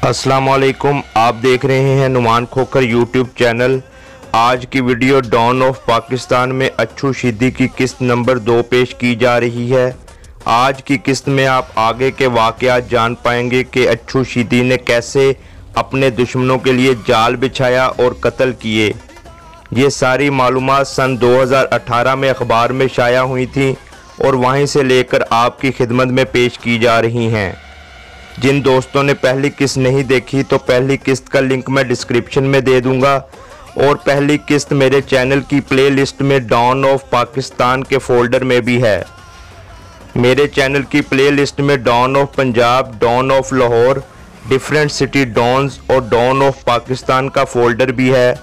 अस्सलाम वालेकुम। आप देख रहे हैं नुमान खोखर यूट्यूब चैनल। आज की वीडियो डॉन ऑफ पाकिस्तान में अच्छू शीदी की किस्त नंबर 2 पेश की जा रही है। आज की किस्त में आप आगे के वाक़यात जान पाएंगे कि अच्छू शीदी ने कैसे अपने दुश्मनों के लिए जाल बिछाया और कत्ल किए। ये सारी मालूमात सन 2018 में अखबार में शाया हुई थी और वहीं से लेकर आपकी खिदमत में पेश की जा रही हैं। जिन दोस्तों ने पहली किस्त नहीं देखी तो पहली किस्त का लिंक मैं डिस्क्रिप्शन में दे दूंगा और पहली किस्त मेरे चैनल की प्लेलिस्ट में डॉन ऑफ पाकिस्तान के फोल्डर में भी है। मेरे चैनल की प्लेलिस्ट में don of Punjab, don of Lahore, different city dons और डॉन ऑफ पाकिस्तान का फोल्डर भी है,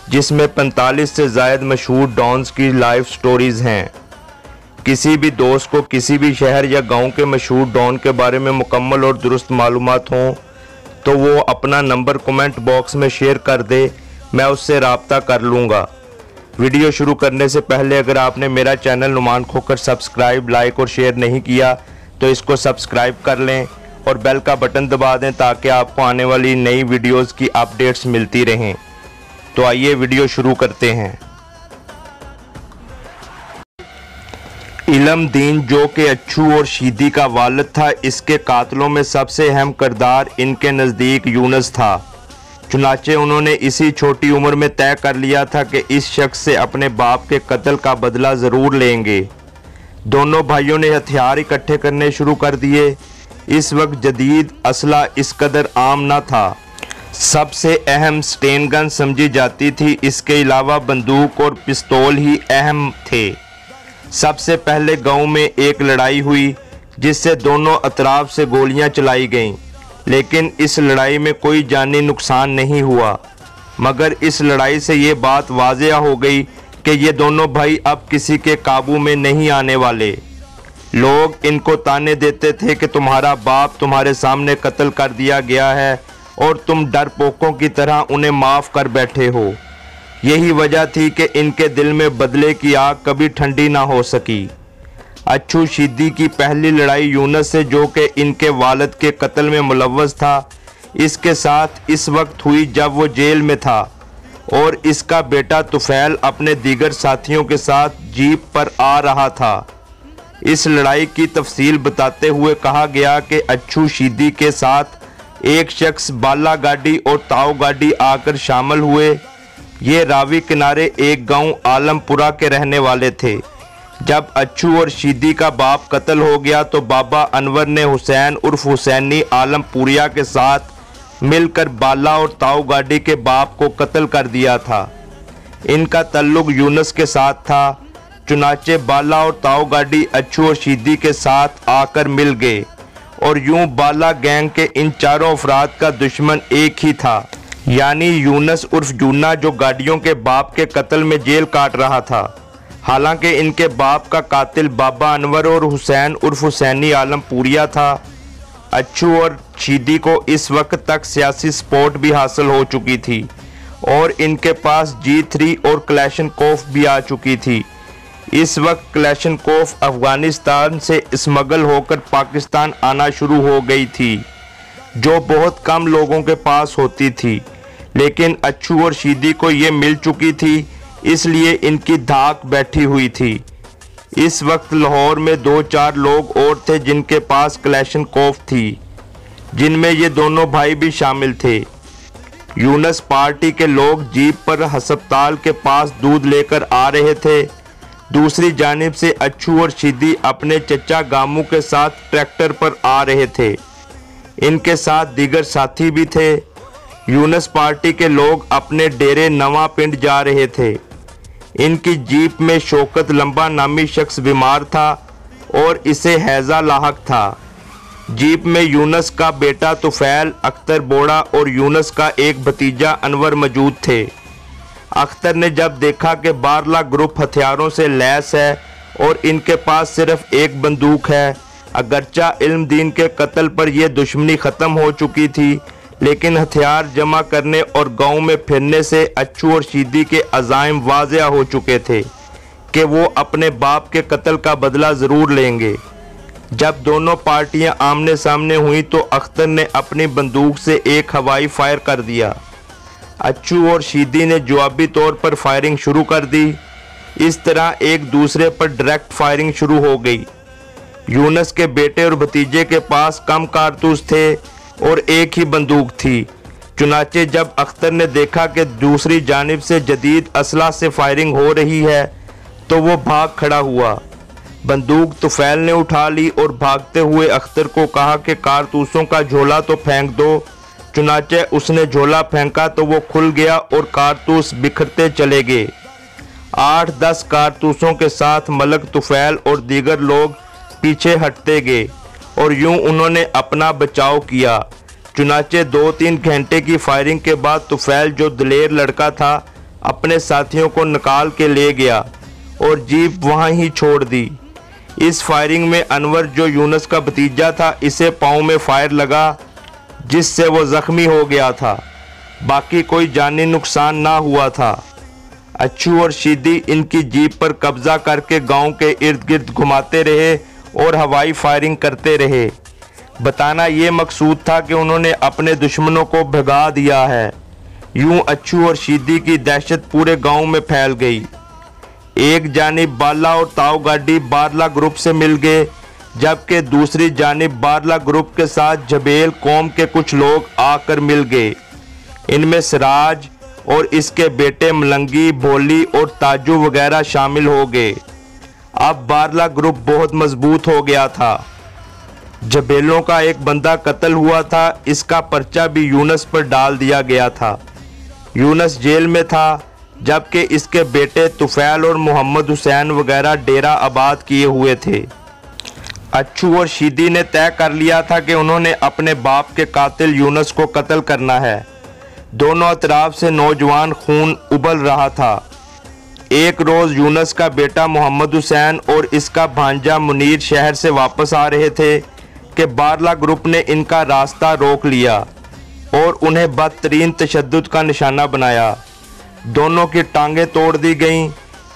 जिसमें 45 से ज़ायद मशहूर डॉन्स की लाइफ स्टोरीज़ हैं। किसी भी दोस्त को किसी भी शहर या गांव के मशहूर डॉन के बारे में मुकम्मल और दुरुस्त मालूमात हों तो वो अपना नंबर कमेंट बॉक्स में शेयर कर दे, मैं उससे रब्ता कर लूँगा। वीडियो शुरू करने से पहले अगर आपने मेरा channel Numan Khokhar subscribe, like और शेयर नहीं किया तो इसको सब्सक्राइब कर लें और बेल का बटन दबा दें ताकि आपको आने वाली नई वीडियोज़ की अपडेट्स मिलती रहें। तो आइए वीडियो शुरू करते हैं। इल्म दीन, जो कि अच्छू और शीदी का वालिद था, इसके कातलों में सबसे अहम किरदार इनके नज़दीक यूनुस था। चुनाचे उन्होंने इसी छोटी उम्र में तय कर लिया था कि इस शख्स से अपने बाप के कत्ल का बदला ज़रूर लेंगे। दोनों भाइयों ने हथियार इकट्ठे करने शुरू कर दिए। इस वक्त जदीद असला इस कदर आम न था। सबसे अहम स्टेन गन समझी जाती थी। इसके अलावा बंदूक और पिस्तौल ही अहम थे। सबसे पहले गांव में एक लड़ाई हुई जिससे दोनों अतराफ से गोलियां चलाई गईं, लेकिन इस लड़ाई में कोई जानी नुकसान नहीं हुआ। मगर इस लड़ाई से ये बात वाज़ेह हो गई कि ये दोनों भाई अब किसी के काबू में नहीं आने वाले। लोग इनको ताने देते थे कि तुम्हारा बाप तुम्हारे सामने कत्ल कर दिया गया है और तुम डरपोकों की तरह उन्हें माफ़ कर बैठे हो। यही वजह थी कि इनके दिल में बदले की आग कभी ठंडी ना हो सकी। अच्छू शीदी की पहली लड़ाई यूनुस से, जो कि इनके वालिद के कत्ल में मुलव्वस था, इसके साथ इस वक्त हुई जब वो जेल में था और इसका बेटा तुफैल अपने दीगर साथियों के साथ जीप पर आ रहा था। इस लड़ाई की तफसील बताते हुए कहा गया कि अच्छू शीदी के साथ एक शख्स बाला गाड़ी और ताऊ गाड़ी आकर शामिल हुए। ये रावी किनारे एक गांव आलमपुरा के रहने वाले थे। जब अच्छू और शीदी का बाप कत्ल हो गया तो बाबा अनवर ने हुसैन उर्फ हुसैनी आलमपुरिया के साथ मिलकर बाला और ताऊ गाड़ी के बाप को कत्ल कर दिया था। इनका तल्लुक यूनुस के साथ था। चुनाचे बाला और ताऊ गाड़ी अच्छू और शीदी के साथ आकर मिल गए और यूं बाला गैंग के इन चारों अफराद का दुश्मन एक ही था, यानी यूनुस उर्फ जूना, जो गाड़ियों के बाप के कत्ल में जेल काट रहा था। हालांकि इनके बाप का कातिल बाबा अनवर और हुसैन उर्फ हुसैनी आलमपुरिया था। अच्छू और शीदी को इस वक्त तक सियासी सपोर्ट भी हासिल हो चुकी थी और इनके पास G3 और क्लैशनकोफ भी आ चुकी थी। इस वक्त क्लैशनकोफ अफगानिस्तान से स्मगल होकर पाकिस्तान आना शुरू हो गई थी, जो बहुत कम लोगों के पास होती थी, लेकिन अच्छू और शीदी को ये मिल चुकी थी, इसलिए इनकी धाक बैठी हुई थी। इस वक्त लाहौर में 2-4 लोग और थे जिनके पास क्लैशनकोफ थी, जिनमें ये दोनों भाई भी शामिल थे। यूनुस पार्टी के लोग जीप पर हस्पताल के पास दूध लेकर आ रहे थे। दूसरी जानिब से अच्छू और शीदी अपने चचा गामू के साथ ट्रैक्टर पर आ रहे थे। इनके साथ दीगर साथी भी थे। यूनुस पार्टी के लोग अपने डेरे नवा पिंड जा रहे थे। इनकी जीप में शौकत लंबा नामी शख्स बीमार था और इसे हैजा लाहक था। जीप में यूनुस का बेटा तुफैल, अख्तर बोड़ा और यूनुस का एक भतीजा अनवर मौजूद थे। अख्तर ने जब देखा कि बारला ग्रुप हथियारों से लैस है और इनके पास सिर्फ एक बंदूक है, अगरचा इल्म दीन के कत्ल पर यह दुश्मनी ख़त्म हो चुकी थी, लेकिन हथियार जमा करने और गांव में फिरने से अच्छू और शीदी के अज़ाइम वाज़ेह हो चुके थे कि वो अपने बाप के कत्ल का बदला ज़रूर लेंगे। जब दोनों पार्टियां आमने सामने हुई तो अख्तर ने अपनी बंदूक से एक हवाई फायर कर दिया। अच्छू और शीदी ने जवाबी तौर पर फायरिंग शुरू कर दी। इस तरह एक दूसरे पर डायरेक्ट फायरिंग शुरू हो गई। यूनुस के बेटे और भतीजे के पास कम कारतूस थे और एक ही बंदूक थी। चुनाचे जब अख्तर ने देखा कि दूसरी जानिब से जदीद असला से फायरिंग हो रही है तो वो भाग खड़ा हुआ। बंदूक तुफैल ने उठा ली और भागते हुए अख्तर को कहा कि कारतूसों का झोला तो फेंक दो। चुनाचे उसने झोला फेंका तो वो खुल गया और कारतूस बिखरते चले गए। 8-10 कारतूसों के साथ मलक तुफैल और दीगर लोग पीछे हटते गए और यूं उन्होंने अपना बचाव किया। चुनाचे 2-3 घंटे की फायरिंग के बाद तुफैल, जो दिलेर लड़का था, अपने साथियों को निकाल के ले गया और जीप वहां ही छोड़ दी। इस फायरिंग में अनवर, जो यूनुस का भतीजा था, इसे पाँव में फायर लगा जिससे वो जख्मी हो गया था। बाकी कोई जानी नुकसान ना हुआ था। अच्छू और शीदी इनकी जीप पर कब्जा करके गांव के इर्द गिर्द घुमाते रहे और हवाई फायरिंग करते रहे। बताना ये मकसूद था कि उन्होंने अपने दुश्मनों को भगा दिया है। यूं अच्छू और शीदी की दहशत पूरे गांव में फैल गई। एक जानिब बाला और ताऊ गाड़ी बारला ग्रुप से मिल गए, जबकि दूसरी जानिब बारला ग्रुप के साथ जबेल कौम के कुछ लोग आकर मिल गए। इनमें सिराज और इसके बेटे मलंगी, भोली और ताजू वगैरह शामिल हो गए। अब बारला ग्रुप बहुत मजबूत हो गया था। जबेलों का एक बंदा कत्ल हुआ था, इसका पर्चा भी यूनुस पर डाल दिया गया था। यूनुस जेल में था, जबकि इसके बेटे तुफैल और मोहम्मद हुसैन वगैरह डेरा आबाद किए हुए थे। अच्छू और शीदी ने तय कर लिया था कि उन्होंने अपने बाप के कातिल यूनुस को कत्ल करना है। दोनों अतराफ से नौजवान खून उबल रहा था। एक रोज़ यूनुस का बेटा मोहम्मद हुसैन और इसका भांजा मुनीर शहर से वापस आ रहे थे कि बारला ग्रुप ने इनका रास्ता रोक लिया और उन्हें बदतरीन तशद्दुद का निशाना बनाया। दोनों की टांगें तोड़ दी गईं।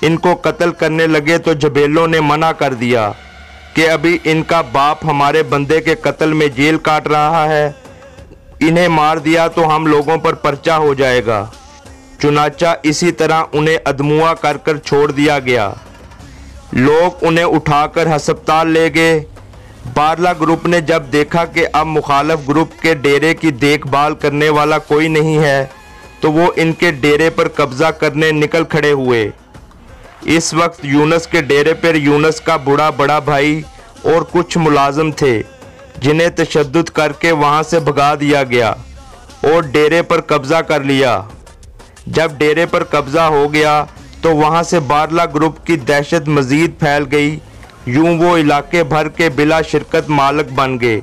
इनको कत्ल करने लगे तो जबेलों ने मना कर दिया कि अभी इनका बाप हमारे बंदे के कत्ल में जेल काट रहा है, इन्हें मार दिया तो हम लोगों पर पर्चा हो जाएगा। चुनाचा इसी तरह उन्हें अदमुआ कर कर छोड़ दिया गया। लोग उन्हें उठाकर हस्पताल ले गए। बारला ग्रुप ने जब देखा कि अब मुखालफ ग्रुप के डेरे की देखभाल करने वाला कोई नहीं है तो वो इनके डेरे पर कब्जा करने निकल खड़े हुए। इस वक्त यूनुस के डेरे पर यूनुस का बड़ा भाई और कुछ मुलाजिम थे, जिन्हें तशद्दुद करके वहां से भगा दिया गया और डेरे पर कब्जा कर लिया। जब डेरे पर कब्जा हो गया तो वहां से बारला ग्रुप की दहशत मजीद फैल गई। यूं वो इलाके भर के बिला शिरकत मालिक बन गए।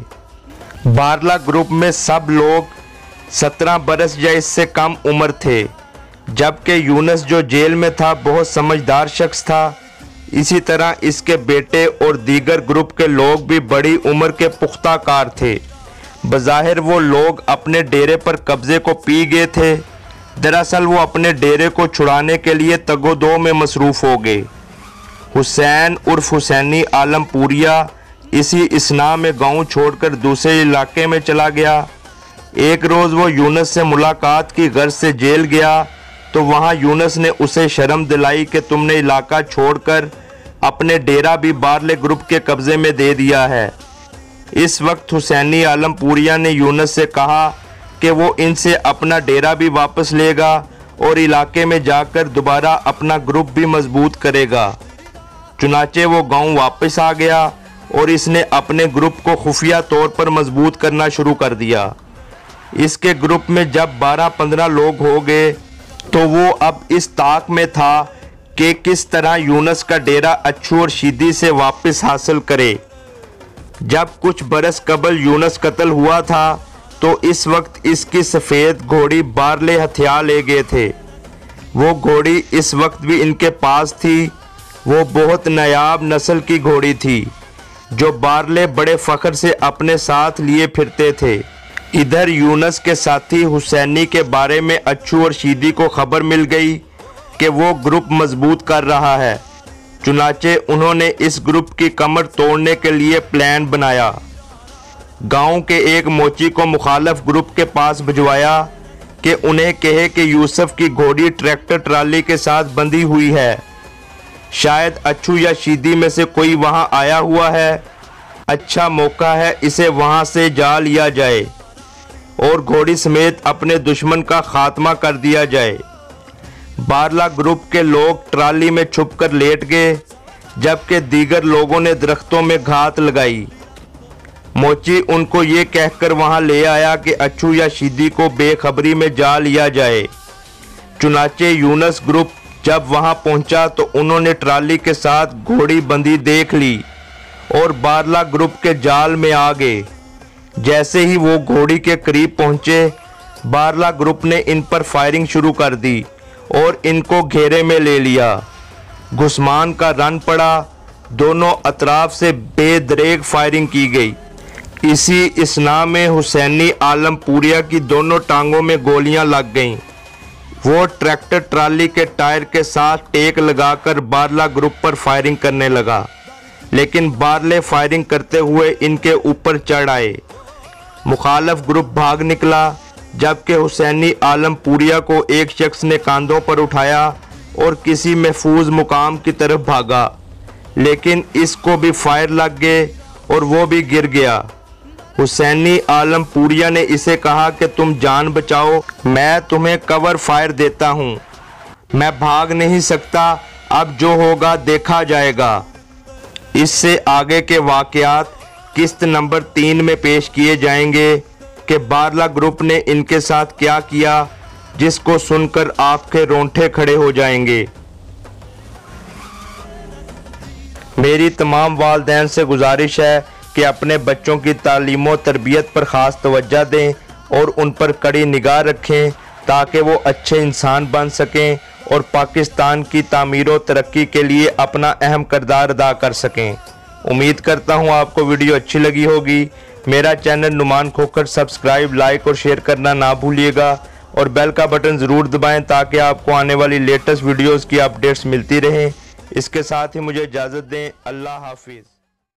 बारला ग्रुप में सब लोग 17 बरस या इससे कम उम्र थे, जबकि यूनुस, जो जेल में था, बहुत समझदार शख्स था। इसी तरह इसके बेटे और दीगर ग्रुप के लोग भी बड़ी उम्र के पुख्ता कार थे। बज़ाहिर वो लोग अपने डेरे पर कब्जे को पी गए थे, दरअसल वो अपने डेरे को छुड़ाने के लिए तगोदो में मसरूफ़ हो गए। हुसैन उर्फ हुसैनी आलमपुरिया इसी इसना में गांव छोड़कर दूसरे इलाके में चला गया। एक रोज़ वो यूनुस से मुलाकात की गर्ज से जेल गया तो वहां यूनुस ने उसे शर्म दिलाई कि तुमने इलाका छोड़कर अपने डेरा भी बारले ग्रुप के कब्जे में दे दिया है। इस वक्त हुसैनी आलमपुरिया ने यूनुस से कहा कि वो इनसे अपना डेरा भी वापस लेगा और इलाके में जाकर दोबारा अपना ग्रुप भी मजबूत करेगा। चुनाचे वो गांव वापस आ गया और इसने अपने ग्रुप को खुफिया तौर पर मजबूत करना शुरू कर दिया। इसके ग्रुप में जब 12-15 लोग हो गए तो वो अब इस ताक में था कि किस तरह यूनुस का डेरा अच्छू और शीदी से वापस हासिल करे। जब कुछ बरस कबल यूनुस कत्ल हुआ था तो इस वक्त इसकी सफ़ेद घोड़ी बारले हथियार ले गए थे। वो घोड़ी इस वक्त भी इनके पास थी। वो बहुत नायाब नस्ल की घोड़ी थी जो बारले बड़े फ़ख्र से अपने साथ लिए फिरते थे। इधर यूनुस के साथी हुसैनी के बारे में अच्छू और शीदी को खबर मिल गई कि वो ग्रुप मजबूत कर रहा है। चुनाचे उन्होंने इस ग्रुप की कमर तोड़ने के लिए प्लान बनाया। गांव के एक मोची को मुखालफ ग्रुप के पास भिजवाया कि उन्हें कहे कि यूसुफ की घोड़ी ट्रैक्टर ट्राली के साथ बंधी हुई है, शायद अच्छू या शीदी में से कोई वहां आया हुआ है, अच्छा मौका है इसे वहां से जा लिया जाए और घोड़ी समेत अपने दुश्मन का खात्मा कर दिया जाए। बारला ग्रुप के लोग ट्राली में छुपकर लेट गए, जबकि दीगर लोगों ने दरख्तों में घात लगाई। मोची उनको ये कहकर वहां ले आया कि अच्छू या शीदी को बेखबरी में जा लिया जाए। चुनाचे यूनुस ग्रुप जब वहां पहुंचा तो उन्होंने ट्राली के साथ घोड़ी बंधी देख ली और बारला ग्रुप के जाल में आ गए। जैसे ही वो घोड़ी के करीब पहुंचे, बारला ग्रुप ने इन पर फायरिंग शुरू कर दी और इनको घेरे में ले लिया। घुसमान का रन पड़ा, दोनों अतराफ से बेदरेग फायरिंग की गई। इसी इसना में हुसैनी आलमपुरिया की दोनों टांगों में गोलियां लग गईं। वो ट्रैक्टर ट्राली के टायर के साथ टेक लगाकर बारला ग्रुप पर फायरिंग करने लगा, लेकिन बारले फायरिंग करते हुए इनके ऊपर चढ़ आए। मुखालफ ग्रुप भाग निकला, जबकि हुसैनी आलमपुरिया को एक शख्स ने कांधों पर उठाया और किसी महफूज मुकाम की तरफ भागा, लेकिन इसको भी फायर लग गए और वो भी गिर गया। हुसैनी आलमपुरिया ने इसे कहा कि तुम जान बचाओ, मैं तुम्हें कवर फायर देता हूँ, मैं भाग नहीं सकता, अब जो होगा देखा जाएगा। इससे आगे के वाक़यात किस्त नंबर 3 में पेश किए जाएंगे कि बारला ग्रुप ने इनके साथ क्या किया, जिसको सुनकर आपके रोंगटे खड़े हो जाएंगे। मेरी तमाम वालिदैन से गुजारिश है कि अपने बच्चों की तालीम और तरबियत पर ख़ास तवज्जो दें और उन पर कड़ी निगाह रखें ताकि वो अच्छे इंसान बन सकें और पाकिस्तान की तामीर और तरक्की के लिए अपना अहम किरदार अदा कर सकें। उम्मीद करता हूँ आपको वीडियो अच्छी लगी होगी। मेरा channel Numan Khokhar subscribe, like और शेयर करना ना भूलिएगा और बेल का बटन ज़रूर दबाएं ताकि आपको आने वाली लेटेस्ट वीडियोज़ की अपडेट्स मिलती रहें। इसके साथ ही मुझे इजाज़त दें। अल्लाह हाफिज़।